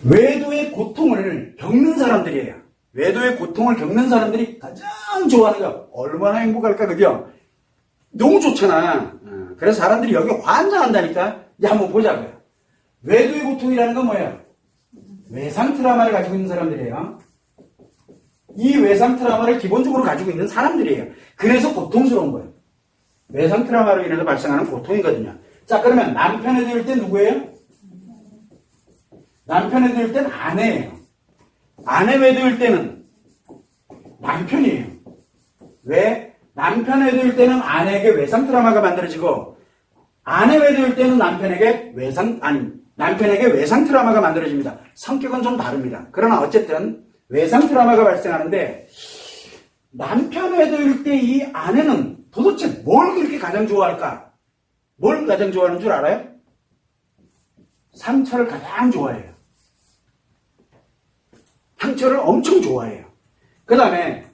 외도의 고통을 겪는 사람들이에요. 외도의 고통을 겪는 사람들이 가장 좋아하는 거 얼마나 행복할까, 그죠? 너무 좋잖아. 그래서 사람들이 여기 환장한다니까. 이제 한번 보자고요. 외도의 고통이라는 건 뭐예요? 외상 트라우마를 가지고 있는 사람들이에요. 이 외상 트라우마를 기본적으로 가지고 있는 사람들이에요. 그래서 고통스러운 거예요. 외상 트라우마로 인해서 발생하는 고통이거든요. 자, 그러면 남편에 대할 때 누구예요? 남편에 대할 때는 아내예요. 아내 외도일 때는 남편이에요. 왜? 남편에 대할 때는 아내에게 외상 트라우마가 만들어지고 아내 외도일 때는 남편에게 외상 트라우마가 만들어집니다. 성격은 좀 다릅니다. 그러나 어쨌든 외상 트라우마가 발생하는데 남편 외도일 때 이 아내는 도대체 뭘 그렇게 가장 좋아할까? 뭘 가장 좋아하는 줄 알아요? 상처를 가장 좋아해요. 상처를 엄청 좋아해요. 그 다음에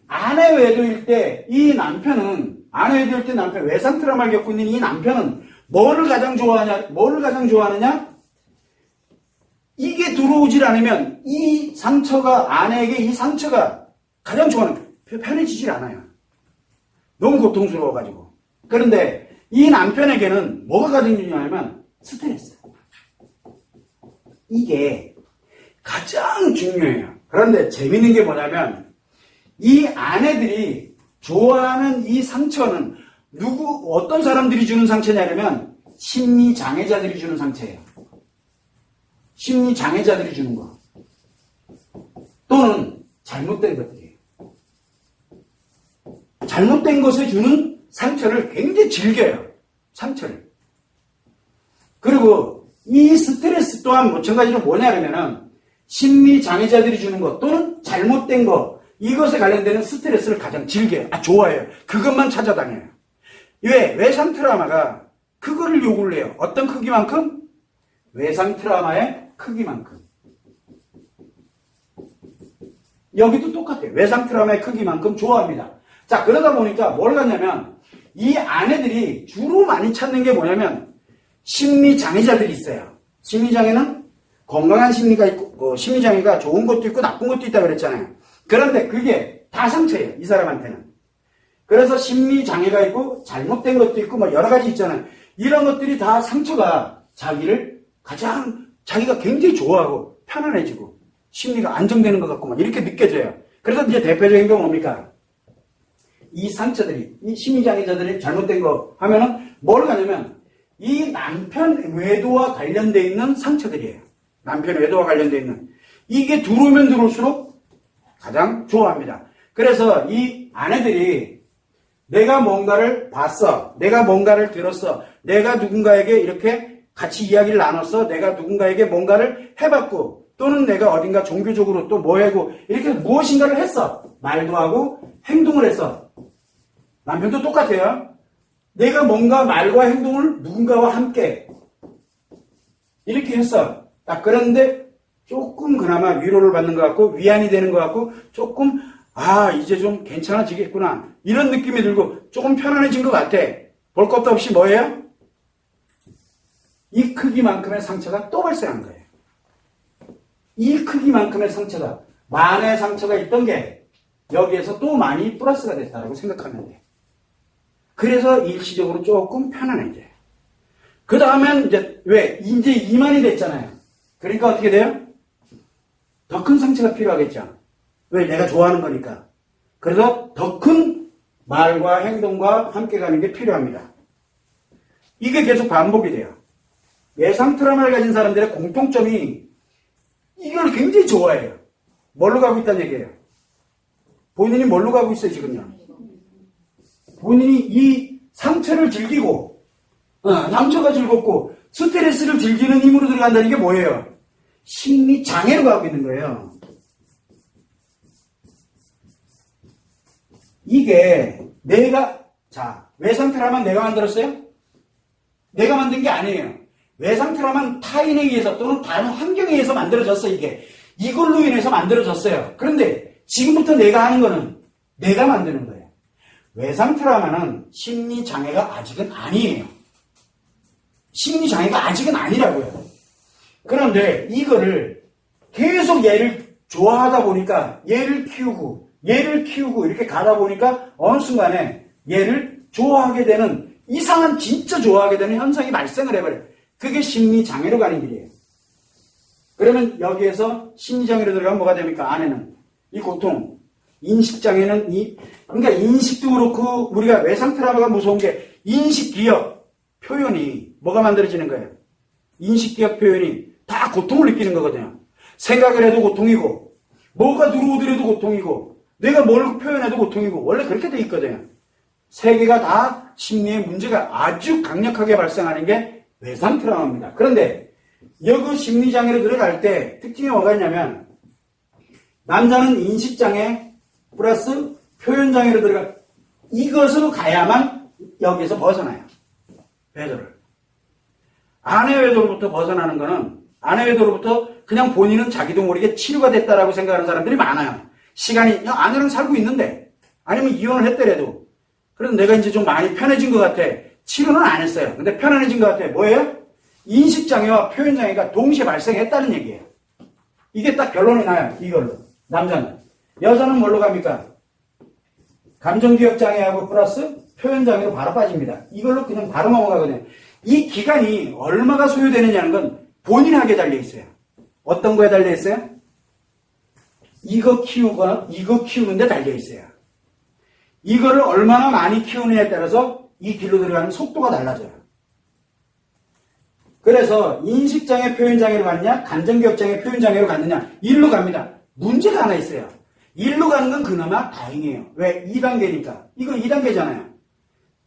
아내 외도일 때 이 남편은 아내 외도일 때 남편 외상 트라우마를 겪고 있는 이 남편은 뭐를 가장 좋아하느냐? 이게 들어오질 않으면 이 상처가 아내에게 이 상처가 가장 좋아하는 편해지질 않아요. 너무 고통스러워가지고. 그런데 이 남편에게는 뭐가 가장 중요하냐면 스트레스. 이게 가장 중요해요. 그런데 재밌는 게 뭐냐면 이 아내들이 좋아하는 이 상처는 어떤 사람들이 주는 상처냐면 심리장애자들이 주는 상처예요. 심리장애자들이 주는 거. 또는 잘못된 것들이에요. 잘못된 것에 주는 상처를 굉장히 즐겨요. 상처를. 그리고 이 스트레스 또한 마찬가지로 뭐냐면은 심리장애자들이 주는 것 또는 잘못된 것 이것에 관련되는 스트레스를 가장 즐겨요. 좋아해요. 그것만 찾아다녀요. 왜? 외상 트라우마가 그거를 요구를 해요. 어떤 크기만큼? 외상 트라우마의 크기만큼. 여기도 똑같아요. 외상 트라우마의 크기만큼 좋아합니다. 자, 그러다 보니까 뭘 갖냐면 이 아내들이 주로 많이 찾는 게 뭐냐면 심리장애자들이 있어요. 심리장애는 건강한 심리가 있고 심리장애가 좋은 것도 있고 나쁜 것도 있다 그랬잖아요. 그런데 그게 다 상처예요. 이 사람한테는. 그래서 심리장애가 있고 잘못된 것도 있고 뭐 여러 가지 있잖아요. 이런 것들이 다 상처가 자기가 굉장히 좋아하고 편안해지고 심리가 안정되는 것 같고 막 이렇게 느껴져요. 그래서 이제 대표적인 건 뭡니까? 이 상처들이, 이 심리장애자들이 잘못된 거 하면은 뭘 가냐면 이 남편 외도와 관련되어 있는 상처들이에요. 남편 외도와 관련되어 있는. 이게 들어오면 들어올수록 가장 좋아합니다. 그래서 이 아내들이 내가 뭔가를 봤어. 내가 뭔가를 들었어. 내가 누군가에게 이렇게 같이 이야기를 나눴어. 내가 누군가에게 뭔가를 해봤고 또는 내가 어딘가 종교적으로 또 뭐 하고 이렇게 무엇인가를 했어. 말도 하고 행동을 했어. 남편도 똑같아요. 내가 뭔가 말과 행동을 누군가와 함께 이렇게 했어. 딱 그런데 조금 그나마 위로를 받는 것 같고 위안이 되는 것 같고 조금 이제 좀 괜찮아지겠구나 이런 느낌이 들고 조금 편안해진 것 같아. 볼 것도 없이 뭐예요? 이 크기만큼의 상처가 또 발생한 거예요. 이 크기만큼의 상처가 만의 상처가 있던 게 여기에서 또 많이 플러스가 됐다고 생각하면 돼요. 그래서 일시적으로 조금 편안해져요. 그 다음엔 이제 이만이 됐잖아요. 그러니까 어떻게 돼요? 더 큰 상처가 필요하겠죠. 왜? 내가 좋아하는 거니까. 그래서 더 큰 말과 행동과 함께 가는 게 필요합니다. 이게 계속 반복이 돼요. 외상 트라우마를 가진 사람들의 공통점이 이걸 굉장히 좋아해요. 뭘로 가고 있다는 얘기예요? 본인이 뭘로 가고 있어요, 지금요? 본인이 이 상처를 즐기고, 상처가 즐겁고, 스트레스를 즐기는 힘으로 들어간다는 게 뭐예요? 심리장애로 가고 있는 거예요. 이게 외상 트라우마는 내가 만들었어요? 내가 만든 게 아니에요. 외상 트라우마는 타인에 의해서 또는 다른 환경에 의해서 만들어졌어, 이게. 이걸로 인해서 만들어졌어요. 그런데 지금부터 내가 하는 거는 내가 만드는 거예요. 외상 트라우마는 심리장애가 아직은 아니에요. 심리장애가 아직은 아니라고요. 그런데 이거를 계속 얘를 좋아하다 보니까 얘를 키우고 이렇게 가다 보니까 어느 순간에 얘를 좋아하게 되는 이상한 진짜 좋아하게 되는 현상이 발생을 해버려요. 그게 심리장애로 가는 길이에요. 그러면 여기에서 심리장애로 들어가면 뭐가 됩니까? 안에는 이 고통, 인식장애는 그러니까 인식도 그렇고 우리가 외상 트라우마가 무서운 게 인식기억 표현이 뭐가 만들어지는 거예요? 인식기억 표현이 다 고통을 느끼는 거거든요. 생각을 해도 고통이고 뭐가 들어오더라도 고통이고 내가 뭘 표현해도 고통이고 원래 그렇게 돼 있거든요. 세 개가 다 심리의 문제가 아주 강력하게 발생하는 게 외상 트라우마입니다. 그런데 여기 심리장애로 들어갈 때 특징이 뭐가 있냐면 남자는 인식장애 플러스 표현장애로 들어가 이것으로 가야만 여기서 벗어나요. 외도를. 아내 외도로부터 벗어나는 거는 아내 외도로부터 그냥 본인은 자기도 모르게 치료가 됐다라고 생각하는 사람들이 많아요. 시간이 아내랑 살고 있는데 아니면 이혼을 했더라도 그래도 내가 이제 좀 많이 편해진 것 같아. 치료는 안 했어요. 근데 편안해진 것 같아. 뭐예요? 인식장애와 표현장애가 동시에 발생했다는 얘기예요. 이게 딱 결론이 나요. 이걸로. 남자는. 여자는 뭘로 갑니까? 감정기억장애하고 플러스 표현장애로 바로 빠집니다. 이걸로 그냥 바로 넘어가거든요. 이 기간이 얼마가 소요되느냐는 건 본인에게 달려있어요. 어떤 거에 달려있어요? 이거 키우는데 달려있어요. 이거를 얼마나 많이 키우느냐에 따라서 이 길로 들어가는 속도가 달라져요. 그래서 인식장애 표현장애로 갔냐 감정기억장애 표현장애로 갔느냐 일로 갑니다. 문제가 하나 있어요. 일로 가는 건 그나마 다행이에요. 왜? 2단계니까. 이거 2단계잖아요.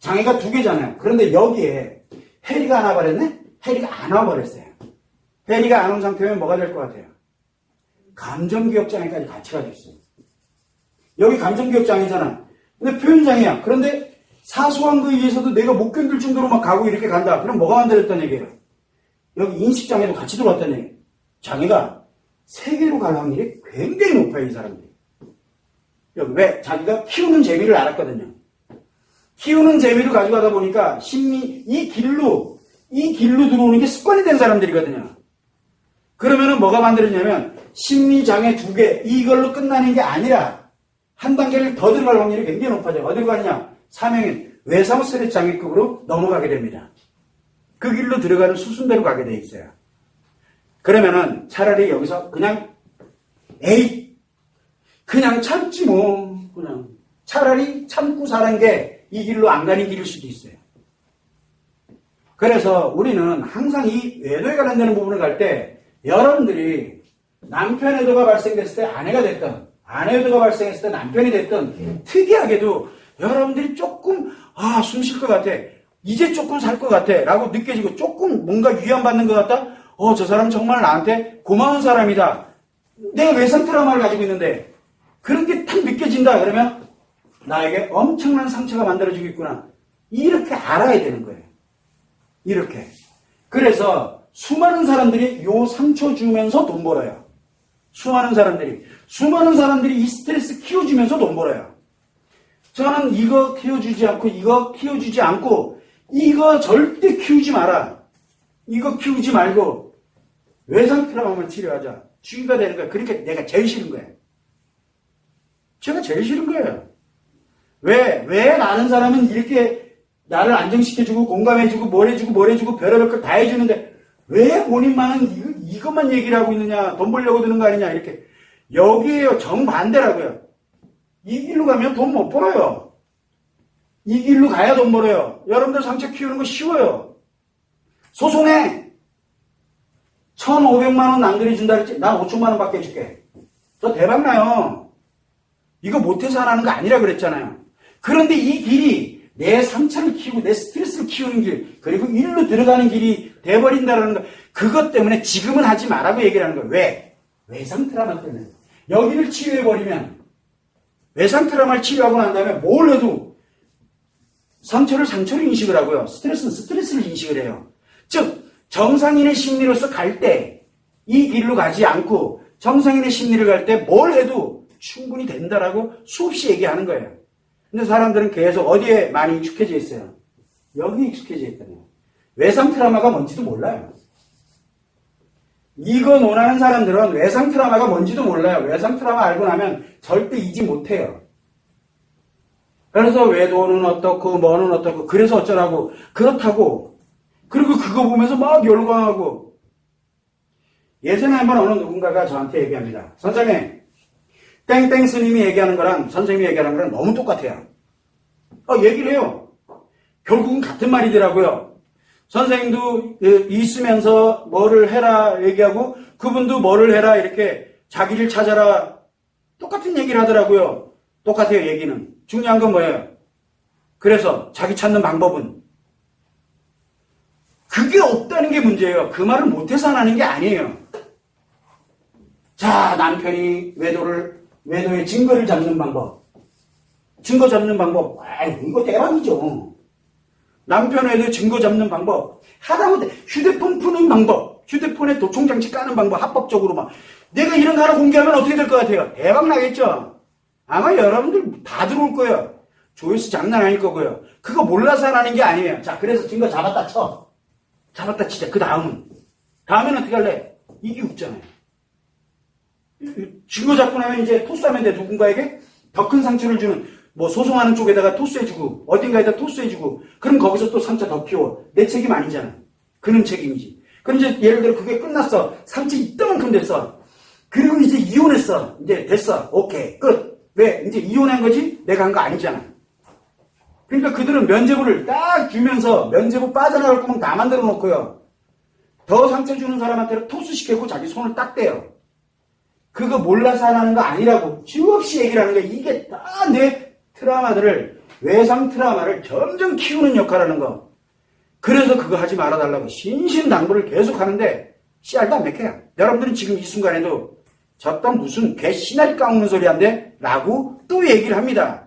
장애가 2개잖아요. 그런데 여기에 해리가 안 와버렸네? 해리가 안 와버렸어요. 해리가 안 온 상태면 뭐가 될 것 같아요? 감정기억장애까지 같이 가지고 있어요. 여기 감정기억장애잖아. 근데 표현장애야. 그런데 사소한 거에 의해서도 내가 못 견딜 정도로 막 가고 이렇게 간다. 그럼 뭐가 만들었다는 얘기예요? 여기 인식장애도 같이 들어왔다는 얘기예요. 장애가 3개로 갈 확률이 굉장히 높아요, 이 사람들이. 여기 왜? 자기가 키우는 재미를 알았거든요. 키우는 재미를 가져가다 보니까 이 길로 들어오는 게 습관이 된 사람들이거든요. 그러면은 뭐가 만들어지냐면 심리장애 2개, 이걸로 끝나는 게 아니라 한 단계를 더 들어갈 확률이 굉장히 높아져요. 어디로 가느냐? 사명인 외상 스트레스 장애급으로 넘어가게 됩니다. 그 길로 들어가는 수순대로 가게 돼 있어요. 그러면은 차라리 여기서 그냥 그냥 참지 뭐 그냥 차라리 참고 사는 게 이 길로 안 가는 길일 수도 있어요. 그래서 우리는 항상 이 외도에 관련되는 부분을 갈 때 여러분들이 남편 외도가 발생됐을 때 아내가 됐든 아내 외도가 발생했을 때 남편이 됐든 특이하게도 여러분들이 조금 숨 쉴 것 같아. 이제 조금 살 것 같아. 라고 느껴지고 조금 뭔가 위안받는 것 같다. 저 사람 정말 나한테 고마운 사람이다. 내가 외상 트라우마를 가지고 있는데 그런 게 탁 느껴진다. 그러면 나에게 엄청난 상처가 만들어지고 있구나. 이렇게 알아야 되는 거예요. 이렇게. 그래서 수많은 사람들이 요 상처 주면서 돈 벌어요. 수많은 사람들이 이 스트레스 키워주면서 돈 벌어요. 저는 이거 키워주지 않고 이거 절대 키우지 마라. 이거 키우지 말고 외상 트라우마만 치료하자. 주의가 되는 거예요. 그러니까 내가 제일 싫은 거예요. 제가 제일 싫은 거예요. 왜 많은 사람은 이렇게 나를 안정시켜주고 공감해주고 뭘 해주고 별의별 걸 다 해주는데 왜 본인만은 이것만 얘기를 하고 있느냐. 돈 벌려고 드는 거 아니냐. 이렇게. 여기에요. 정반대라고요. 이 길로 가면 돈 못 벌어요. 이 길로 가야 돈 벌어요. 여러분들 상처 키우는 거 쉬워요. 소송해. 1,500만 원 남들이 준다 그랬지. 난 5천만 원 밖에 줄게. 저 대박나요. 이거 못해서 안 하는 거 아니라 그랬잖아요. 그런데 이 길이 내 상처를 키우고 내 스트레스를 키우는 길, 그리고 일로 들어가는 길이 돼버린다는 거, 그것 때문에 지금은 하지 말라고 얘기를 하는 거예요. 왜? 외상 트라우마 때문에. 여기를 치유해버리면, 외상 트라우마를 치유하고 난 다음에 뭘 해도 상처를 상처로 인식을 하고요. 스트레스는 스트레스를 인식을 해요. 즉, 정상인의 심리로서 갈 때, 이 길로 가지 않고, 정상인의 심리를 갈 때 뭘 해도 충분히 된다라고 수없이 얘기하는 거예요. 근데 사람들은 계속 어디에 많이 익숙해져 있어요? 여기 익숙해져 있거든요. 외상 트라우마가 뭔지도 몰라요. 이거 논하는 사람들은 외상 트라우마가 뭔지도 몰라요. 외상 트라우마 알고 나면 절대 잊지 못해요. 그래서 외도는 어떻고 뭐는 어떻고 그래서 어쩌라고 그렇다고 그리고 그거 보면서 막 열광하고 예전에 한번 어느 누군가가 저한테 얘기합니다. 선생님 땡땡 스님이 얘기하는 거랑 선생님이 얘기하는 거랑 너무 똑같아요. 얘기를 해요. 결국은 같은 말이더라고요. 선생님도 있으면서 뭐를 해라 얘기하고 그분도 뭐를 해라 이렇게 자기를 찾아라 똑같은 얘기를 하더라고요. 똑같아요 얘기는. 중요한 건 뭐예요? 그래서 자기 찾는 방법은 그게 없다는 게 문제예요. 그 말을 못해서 안 하는 게 아니에요. 자 남편이 외도의 증거를 잡는 방법 증거 잡는 방법 이거 대박이죠. 남편 외도의 증거 잡는 방법 하다못해 휴대폰 푸는 방법 휴대폰에 도청장치 까는 방법 합법적으로 막 내가 이런 거 하나 공개하면 어떻게 될 것 같아요? 대박 나겠죠? 아마 여러분들 다 들어올 거예요. 조회수 장난 아닐 거고요. 그거 몰라서 하는 게 아니에요. 자, 그래서 증거 잡았다 쳐. 잡았다 치자. 그 다음은 어떻게 할래? 이게 웃잖아요. 증거 잡고 나면 이제 토스하면 돼. 누군가에게 더 큰 상처를 주는 뭐 소송하는 쪽에다가 토스해주고 어딘가에다 토스해주고 그럼 거기서 또 상처 더 키워. 내 책임 아니잖아. 그는 책임이지. 그럼 이제 예를 들어 그게 끝났어. 상처 이따만큼 됐어. 그리고 이제 이혼했어. 이제 됐어. 오케이 끝. 왜? 이제 이혼한 거지? 내가 한 거 아니잖아. 그러니까 그들은 면죄부를 딱 주면서 면죄부 빠져나갈 거면 다 만들어 놓고요. 더 상처 주는 사람한테는 토스시키고 자기 손을 딱 떼요. 그거 몰라서 하는 거 아니라고 쉼없이 얘기를 하는 거야. 이게 다 내 트라우마들을 외상 트라우마를 점점 키우는 역할을 하는 거. 그래서 그거 하지 말아달라고 신신당부를 계속 하는데 씨알도 안 맥혀요. 여러분들은 지금 이 순간에도 저딴 무슨 개 씨나리 까먹는 소리 한대? 라고 또 얘기를 합니다.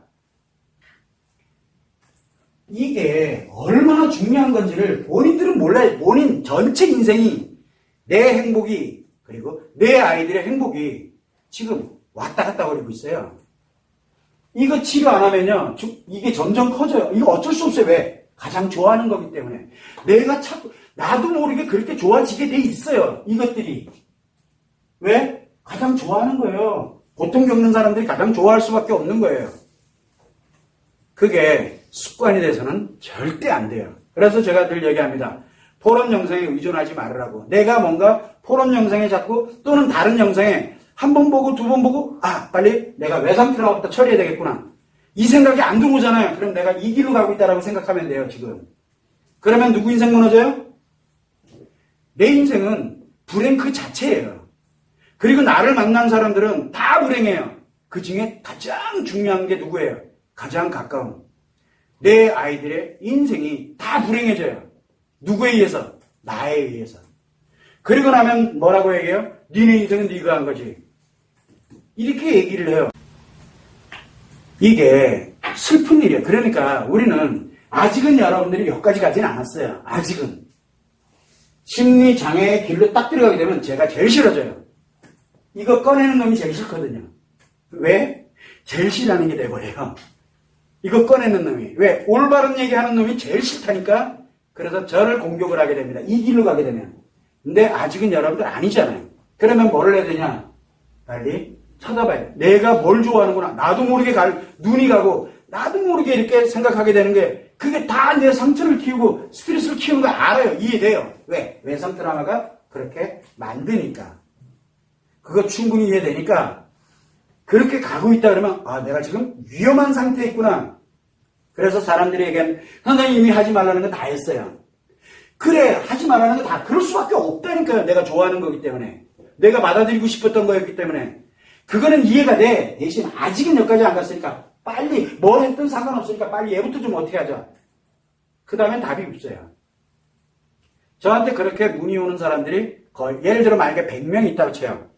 이게 얼마나 중요한 건지를 본인들은 몰라요. 본인 전체 인생이 내 행복이 그리고 내 아이들의 행복이 지금 왔다 갔다 거리고 있어요. 이거 치료 안 하면요. 이게 점점 커져요. 이거 어쩔 수 없어요. 왜? 가장 좋아하는 거기 때문에. 내가 자꾸 나도 모르게 그렇게 좋아지게 돼 있어요. 이것들이. 왜? 가장 좋아하는 거예요. 고통 겪는 사람들이 가장 좋아할 수밖에 없는 거예요. 그게 습관이 돼서는 절대 안 돼요. 그래서 제가 늘 얘기합니다. 포럼 영상에 의존하지 말으라고. 내가 뭔가 포럼 영상에 자꾸 또는 다른 영상에 한 번 보고 두 번 보고 빨리 내가 외상 트라우마부터 처리해야 되겠구나. 이 생각이 안 들어오잖아요. 그럼 내가 이 길로 가고 있다라고 생각하면 돼요. 지금. 그러면 누구 인생 무너져요? 내 인생은 불행 그 자체예요. 그리고 나를 만난 사람들은 다 불행해요. 그 중에 가장 중요한 게 누구예요? 가장 가까운. 내 아이들의 인생이 다 불행해져요. 누구에 의해서? 나에 의해서. 그리고 나면 뭐라고 얘기해요? 니네 인생은 네가 한 거지. 이렇게 얘기를 해요. 이게 슬픈 일이에요. 그러니까 우리는 아직은 여러분들이 여기까지 가진 않았어요. 아직은. 심리장애의 길로 딱 들어가게 되면 제가 제일 싫어져요. 이거 꺼내는 놈이 제일 싫거든요. 왜? 제일 싫어하는 게 돼버려요. 이거 꺼내는 놈이. 왜? 올바른 얘기하는 놈이 제일 싫다니까. 그래서 저를 공격을 하게 됩니다. 이 길로 가게 되면. 근데 아직은 여러분들 아니잖아요. 그러면 뭐를 해야 되냐? 빨리 쳐다봐요. 내가 뭘 좋아하는구나. 나도 모르게 눈이 가고 나도 모르게 이렇게 생각하게 되는 게 그게 다 내 상처를 키우고 스트레스를 키우는 거 알아요. 이해돼요. 왜? 외상 트라우마가 그렇게 만드니까. 그거 충분히 이해되니까 그렇게 가고 있다 그러면 내가 지금 위험한 상태에 있구나. 그래서 사람들이 얘기하면 선생님이 하지 말라는 거 다 했어요. 그래 하지 말라는 거 다 그럴 수밖에 없다니까요. 내가 좋아하는 거기 때문에. 내가 받아들이고 싶었던 거였기 때문에. 그거는 이해가 돼. 대신 아직은 여기까지 안 갔으니까 빨리 뭘 했든 상관없으니까 빨리 얘부터 좀 어떻게 하자. 그 다음엔 답이 없어요. 저한테 그렇게 문의 오는 사람들이 거의 예를 들어 만약에 100명 있다고 쳐요.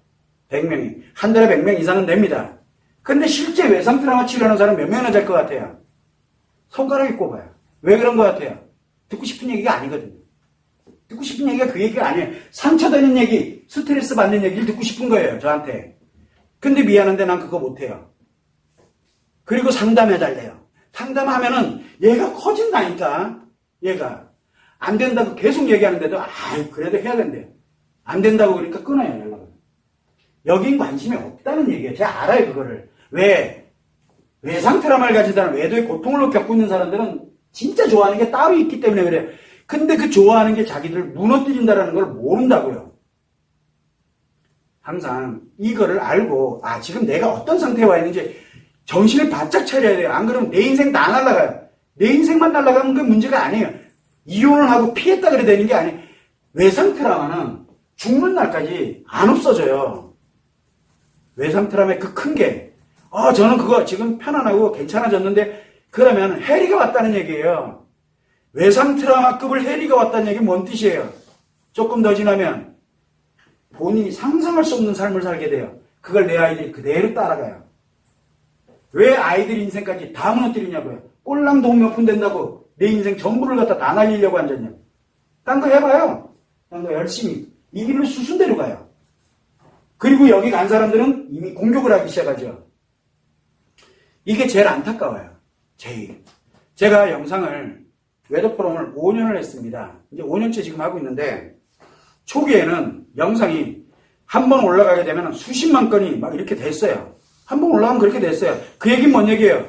100명이. 한 달에 100명 이상은 됩니다. 근데 실제 외상 트라우마 치료하는 사람 몇 명이나 될 것 같아요? 손가락이 꼽아요. 왜 그런 것 같아요? 듣고 싶은 얘기가 아니거든요. 듣고 싶은 얘기가 그 얘기가 아니에요. 상처되는 얘기, 스트레스 받는 얘기를 듣고 싶은 거예요. 저한테. 근데 미안한데 난 그거 못해요. 그리고 상담해달래요. 상담하면은 얘가 커진다니까. 얘가. 안 된다고 계속 얘기하는데도 그래도 해야 된대요. 안 된다고 그러니까 끊어요, 연락을. 여긴 관심이 없다는 얘기예요. 제가 알아요, 그거를. 왜? 외상 트라우마를 가진 사람, 외도의 고통을 겪고 있는 사람들은 진짜 좋아하는 게 따로 있기 때문에 그래요. 근데 그 좋아하는 게 자기들 무너뜨린다는 걸 모른다고요. 항상 이거를 알고, 지금 내가 어떤 상태에 와 있는지 정신을 바짝 차려야 돼요. 안 그러면 내 인생 다 날아가요. 내 인생만 날아가면 그 문제가 아니에요. 이혼을 하고 피했다 그래 되는 게 아니에요. 외상 트라우마는 죽는 날까지 안 없어져요. 외상 트라우마의 그 큰 게, 저는 그거 지금 편안하고 괜찮아졌는데, 그러면 해리가 왔다는 얘기예요. 외상 트라우마급을 해리가 왔다는 얘기는 뭔 뜻이에요? 조금 더 지나면 본인이 상상할 수 없는 삶을 살게 돼요. 그걸 내 아이들이 그대로 따라가요. 왜 아이들 인생까지 다 무너뜨리냐고요. 꼴랑도 홍명품 된다고 내 인생 전부를 갖다 다 날리려고 앉았냐고. 딴 거 해봐요. 딴 거 열심히. 이 길로 수순대로 가요. 그리고 여기 간 사람들은 이미 공격을 하기 시작하죠. 이게 제일 안타까워요. 제일. 제가 영상을, 웨더 포럼을 5년을 했습니다. 이제 5년째 지금 하고 있는데, 초기에는 영상이 한 번 올라가게 되면 수십만 건이 막 이렇게 됐어요. 한 번 올라가면 그렇게 됐어요. 그 얘기는 뭔 얘기예요?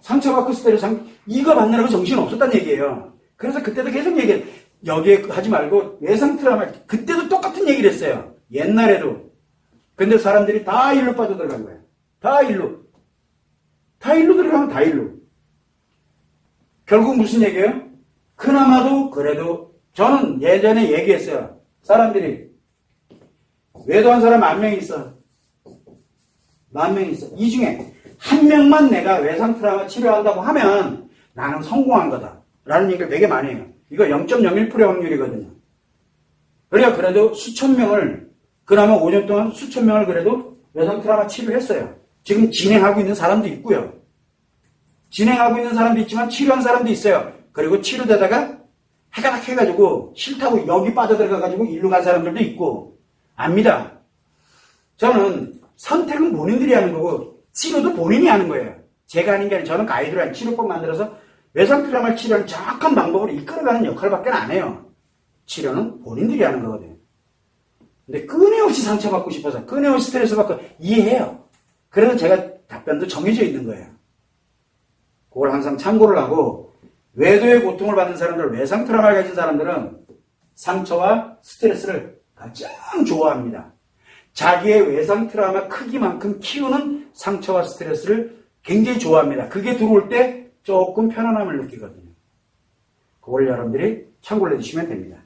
상처받고 스트레스, 이거 받느라고 정신 없었다는 얘기예요. 그래서 그때도 계속 얘기해요. 여기에 하지 말고 외상 트라우마, 그때도 똑같은 얘기를 했어요. 옛날에도. 근데 사람들이 다 일로 빠져들어간 거예요. 다 일로. 다 일로 들어가면 다 일로. 결국 무슨 얘기예요? 그나마도 그래도 저는 예전에 얘기했어요. 사람들이 외도한 사람 10,000명 있어. 10,000명 있어. 이 중에 한 명만 내가 외상 트라우마 치료한다고 하면 나는 성공한 거다. 라는 얘기를 되게 많이 해요. 이거 0.01%의 확률이거든요. 그래야 그래도 수천 명을, 그나마 5년 동안 수천 명을 그래도 외상 트라우마 치료했어요. 지금 진행하고 있는 사람도 있고요. 진행하고 있는 사람도 있지만 치료한 사람도 있어요. 그리고 치료되다가 해가닥 해가지고 싫다고 여기 빠져들어가가지고 일로 간 사람들도 있고. 압니다. 저는 선택은 본인들이 하는 거고 치료도 본인이 하는 거예요. 제가 하는 게 아니라 저는 가이드라인 치료법 만들어서 외상 트라우마 치료는 정확한 방법으로 이끌어가는 역할밖에 안 해요. 치료는 본인들이 하는 거거든요. 근데 끊임없이 상처받고 싶어서 끊임없이 스트레스 받고 이해해요. 그래서 제가 답변도 정해져 있는 거예요. 그걸 항상 참고를 하고 외도의 고통을 받는 사람들, 외상 트라우마를 가진 사람들은 상처와 스트레스를 가장 좋아합니다. 자기의 외상 트라우마 크기만큼 키우는 상처와 스트레스를 굉장히 좋아합니다. 그게 들어올 때 조금 편안함을 느끼거든요. 그걸 여러분들이 참고를 해주시면 됩니다.